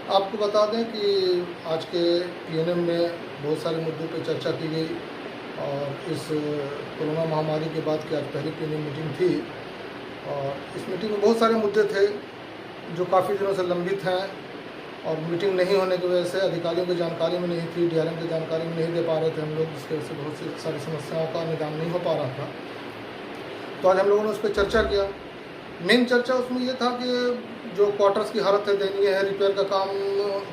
आपको बता दें कि आज के पीएनएम में बहुत सारे मुद्दों पर चर्चा की गई और इस कोरोना महामारी के बाद की आज पहली पीएनएम मीटिंग थी और इस मीटिंग में बहुत सारे मुद्दे थे जो काफ़ी दिनों से लंबित हैं और मीटिंग नहीं होने की वजह से अधिकारियों की जानकारी में नहीं थी, डीआरएम की जानकारी में नहीं दे पा रहे थे हम लोग, जिसकी वजह से बहुत सी सारी समस्याओं का निदान नहीं हो पा रहा था। तो आज हम लोगों ने उस पर चर्चा किया। मेन चर्चा उसमें ये था कि जो क्वार्टर्स की हालत है दयनीय है, रिपेयर का काम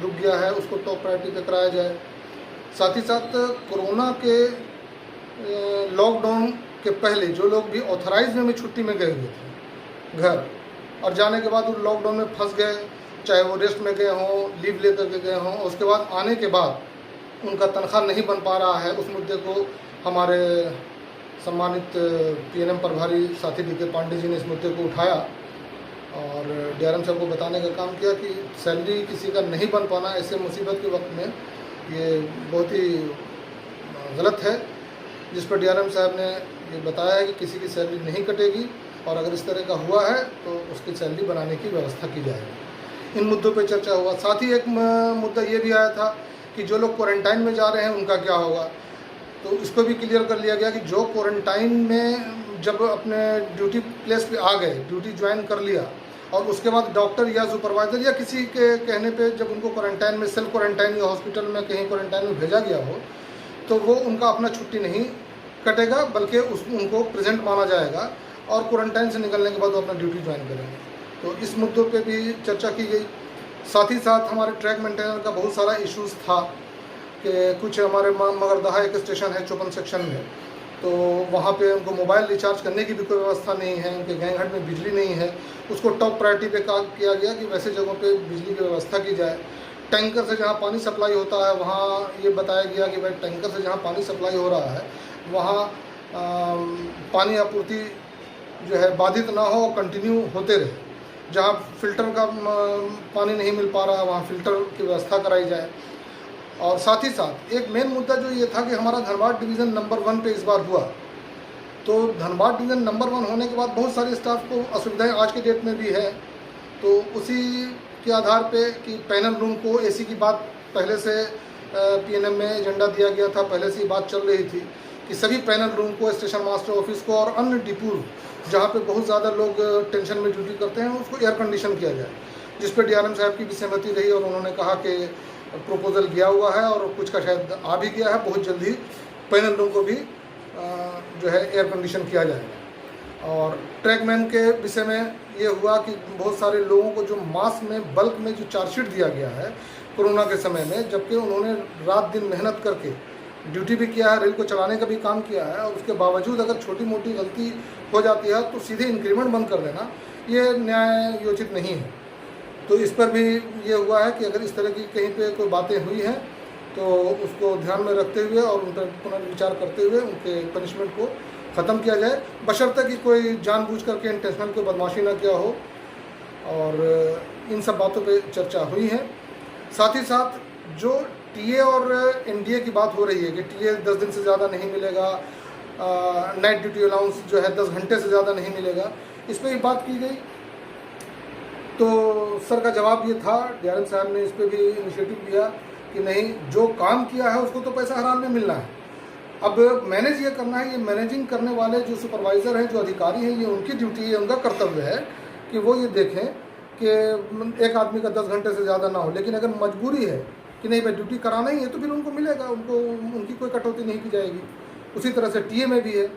रुक गया है, उसको टॉप प्रायोरिटी पे कराया जाए। साथ ही साथ कोरोना के लॉकडाउन के पहले जो लोग भी ऑथराइज में छुट्टी में गए हुए थे घर और जाने के बाद वो लॉकडाउन में फंस गए, चाहे वो रेस्ट में गए हों, लीव लेकर के गए हों, उसके बाद आने के बाद उनका तनख्वाह नहीं बन पा रहा है, उस मुद्दे को हमारे सम्मानित पीएनएम प्रभारी साथी डी.के. पांडे जी ने इस मुद्दे को उठाया और डीआरएम साहब को बताने का काम किया कि सैलरी किसी का नहीं बन पाना ऐसे मुसीबत के वक्त में ये बहुत ही गलत है, जिस पर डीआरएम साहब ने ये बताया है कि किसी की सैलरी नहीं कटेगी और अगर इस तरह का हुआ है तो उसकी सैलरी बनाने की व्यवस्था की जाएगी। इन मुद्दों पर चर्चा हुआ। साथ ही एक मुद्दा ये भी आया था कि जो लोग क्वारंटाइन में जा रहे हैं उनका क्या होगा, तो इसको भी क्लियर कर लिया गया कि जो क्वारंटाइन में जब अपने ड्यूटी प्लेस पे आ गए, ड्यूटी ज्वाइन कर लिया और उसके बाद डॉक्टर या सुपरवाइज़र या किसी के कहने पे जब उनको क्वारंटाइन में, सेल्फ क्वारंटाइन या हॉस्पिटल में कहीं क्वारंटाइन में भेजा गया हो, तो वो उनका अपना छुट्टी नहीं कटेगा बल्कि उनको प्रेजेंट माना जाएगा और क्वारंटाइन से निकलने के बाद वो अपना ड्यूटी ज्वाइन करेंगे। तो इस मुद्दों पर भी चर्चा की गई। साथ ही साथ हमारे ट्रैक मेंटेनर का बहुत सारा इशूज़ था कि कुछ हमारे मगरदहा एक स्टेशन है चौपन सेक्शन में, तो वहाँ पे उनको मोबाइल रिचार्ज करने की भी कोई व्यवस्था नहीं है, उनके गैंगहट में बिजली नहीं है, उसको टॉप प्रायोरिटी पे काम किया गया कि वैसे जगहों पे बिजली की व्यवस्था की जाए। टैंकर से जहाँ पानी सप्लाई होता है वहाँ ये बताया गया कि भाई टैंकर से जहाँ पानी सप्लाई हो रहा है वहाँ पानी आपूर्ति जो है बाधित ना हो, कंटिन्यू होते रहे। जहाँ फिल्टर का पानी नहीं मिल पा रहा है वहाँ फिल्टर की व्यवस्था कराई जाए। और साथ ही साथ एक मेन मुद्दा जो ये था कि हमारा धनबाद डिवीज़न नंबर 1 पे इस बार हुआ, तो धनबाद डिवीज़न नंबर 1 होने के बाद बहुत सारे स्टाफ को असुविधाएं आज के डेट में भी है। तो उसी के आधार पे कि पैनल रूम को एसी की बात पहले से पीएनएम में एजेंडा दिया गया था, पहले से ही बात चल रही थी कि सभी पैनल रूम को, स्टेशन मास्टर ऑफिस को और अन्य डिपो जहाँ पे बहुत ज़्यादा लोग टेंशन में ड्यूटी करते हैं उसको एयर कंडीशन किया जाए, जिस पर डीआरएम साहब की भी सहमति रही और उन्होंने कहा कि प्रपोजल गया हुआ है और कुछ का शायद आ भी गया है, बहुत जल्दी पैनल रूम को भी जो है एयर कंडीशन किया जाएगा। और ट्रैकमैन के विषय में ये हुआ कि बहुत सारे लोगों को जो मास में बल्क में जो चार्जशीट दिया गया है कोरोना के समय में, जबकि उन्होंने रात दिन मेहनत करके ड्यूटी भी किया है, रेल को चलाने का भी काम किया है और उसके बावजूद अगर छोटी मोटी गलती हो जाती है तो सीधे इंक्रीमेंट बंद कर देना ये न्याय योजित नहीं है। तो इस पर भी ये हुआ है कि अगर इस तरह की कहीं पे कोई बातें हुई हैं तो उसको ध्यान में रखते हुए और उन पर पुनर्विचार करते हुए उनके पनिशमेंट को ख़त्म किया जाए, बशर्ते कि कोई जानबूझ करके इंटेंशनल कोई बदमाशी ना किया हो। और इन सब बातों पे चर्चा हुई है। साथ ही साथ जो टीए और एनडीए की बात हो रही है कि टीए 10 दिन से ज़्यादा नहीं मिलेगा, नाइट ड्यूटी अलाउंस जो है 10 घंटे से ज़्यादा नहीं मिलेगा, इस पर भी बात की गई। तो सर का जवाब ये था, डीआरएम साहब ने इस पर भी इनिशिएटिव लिया कि नहीं, जो काम किया है उसको तो पैसा हर हाल में मिलना है, अब मैनेज ये करना है। ये मैनेजिंग करने वाले जो सुपरवाइज़र हैं, जो अधिकारी हैं, ये उनकी ड्यूटी है, उनका कर्तव्य है कि वो ये देखें कि एक आदमी का 10 घंटे से ज़्यादा ना हो। लेकिन अगर मजबूरी है कि नहीं भाई ड्यूटी कराना ही है तो फिर उनको मिलेगा, उनको उनकी कोई कटौती नहीं की जाएगी। उसी तरह से टीए में भी है,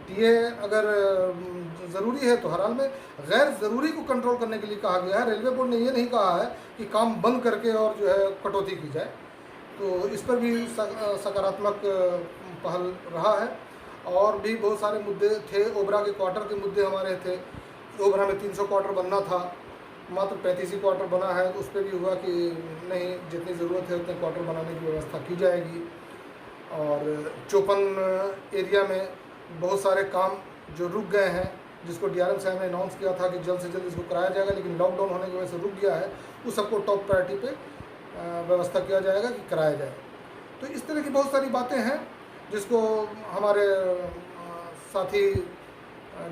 टीए अगर ज़रूरी है तो हर हाल में, गैर ज़रूरी को कंट्रोल करने के लिए कहा गया है। रेलवे बोर्ड ने ये नहीं कहा है कि काम बंद करके और जो है कटौती की जाए। तो इस पर भी सकारात्मक पहल रहा है। और भी बहुत सारे मुद्दे थे। ओबरा के क्वार्टर के मुद्दे हमारे थे। ओबरा में 300 क्वार्टर बनना था, मात्र 35 ही क्वार्टर बना है। तो उस पर भी हुआ कि नहीं, जितनी ज़रूरत है उतने क्वार्टर बनाने की व्यवस्था की जाएगी। और चौपन एरिया में बहुत सारे काम जो रुक गए हैं, जिसको डीआरएम साहब ने अनाउंस किया था कि जल्द से जल्द इसको कराया जाएगा, लेकिन लॉकडाउन होने की वजह से रुक गया है, उस सबको टॉप प्रायोरिटी पे व्यवस्था किया जाएगा कि कराया जाए। तो इस तरह की बहुत सारी बातें हैं जिसको हमारे साथी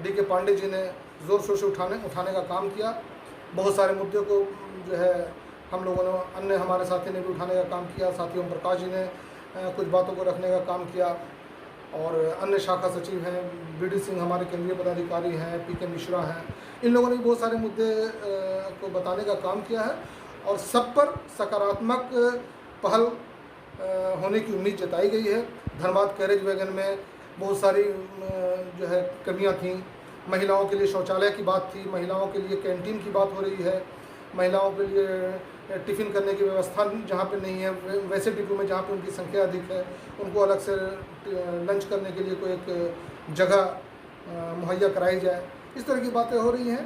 डी.के. पांडे जी ने ज़ोर शोर से उठाने का काम किया। बहुत सारे मुद्दों को जो है हम लोगों ने, अन्य हमारे साथी ने भी उठाने का काम किया, साथी ओम प्रकाश जी ने कुछ बातों को रखने का काम किया, और अन्य शाखा सचिव हैं, BD सिंह हमारे केंद्रीय पदाधिकारी हैं, PK मिश्रा हैं, इन लोगों ने बहुत सारे मुद्दे को बताने का काम किया है, और सब पर सकारात्मक पहल होने की उम्मीद जताई गई है। धनबाद कैरेज वैगन में बहुत सारी जो है कमियां थीं। महिलाओं के लिए शौचालय की बात थी, महिलाओं के लिए कैंटीन की बात हो रही है, महिलाओं के लिए टिफ़िन करने की व्यवस्था जहाँ पे नहीं है, वैसे डिपो में जहाँ पे उनकी संख्या अधिक है उनको अलग से लंच करने के लिए कोई एक जगह मुहैया कराई जाए, इस तरह की बातें हो रही हैं।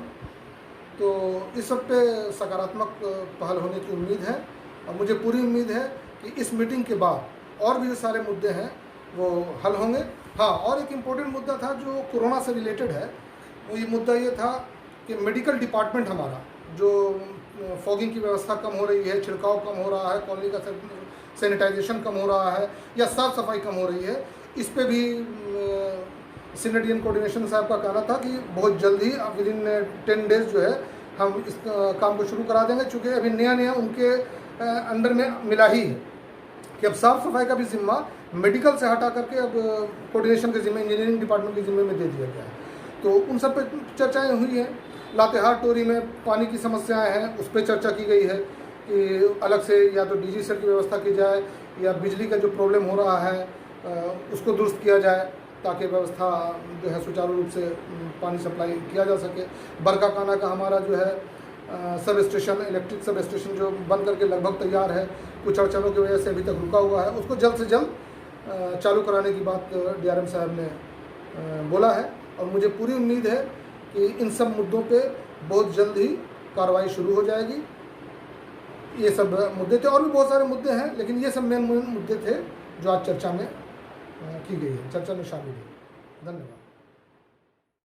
तो इस सब पे सकारात्मक पहल होने की उम्मीद है, और मुझे पूरी उम्मीद है कि इस मीटिंग के बाद और भी जो सारे मुद्दे हैं वो हल होंगे। हाँ, और एक इम्पोर्टेंट मुद्दा था जो कोरोना से रिलेटेड है, वो ये मुद्दा ये था कि मेडिकल डिपार्टमेंट हमारा जो फॉगिंग की व्यवस्था कम हो रही है, छिड़काव कम हो रहा है, कॉलोनी का सैनिटाइजेशन कम हो रहा है, या साफ़ सफाई कम हो रही है, इस पे भी सीनियर कोऑर्डिनेशन साहब का कहना था कि बहुत जल्द ही विदिन 10 डेज जो है हम इस काम को शुरू करा देंगे, चूँकि अभी नया उनके अंडर में मिला ही है कि अब साफ़ सफाई का भी जिम्मा मेडिकल से हटा करके अब कोऑर्डिनेशन के जिम्मे, इंजीनियरिंग डिपार्टमेंट के जिम्मे में दे दिया गया है। तो उन सब पे चर्चाएं हुई हैं। लातेहार टोरी में पानी की समस्याएं हैं, उस पर चर्चा की गई है कि अलग से या तो DG सेल की व्यवस्था की जाए, या बिजली का जो प्रॉब्लम हो रहा है उसको दुरुस्त किया जाए, ताकि व्यवस्था जो है सुचारू रूप से पानी सप्लाई किया जा सके। बरकाकाना का हमारा जो है sub station, electric sub station जो बन करके लगभग तैयार है, कुछ अड़चनों की वजह से अभी तक रुका हुआ है, उसको जल्द से जल्द चालू कराने की बात DRM साहब ने बोला है। और मुझे पूरी उम्मीद है कि इन सब मुद्दों पे बहुत जल्द ही कार्रवाई शुरू हो जाएगी। ये सब मुद्दे थे, और भी बहुत सारे मुद्दे हैं, लेकिन ये सब मेन मुद्दे थे जो आज चर्चा में की गई है, चर्चा में शामिल है। धन्यवाद।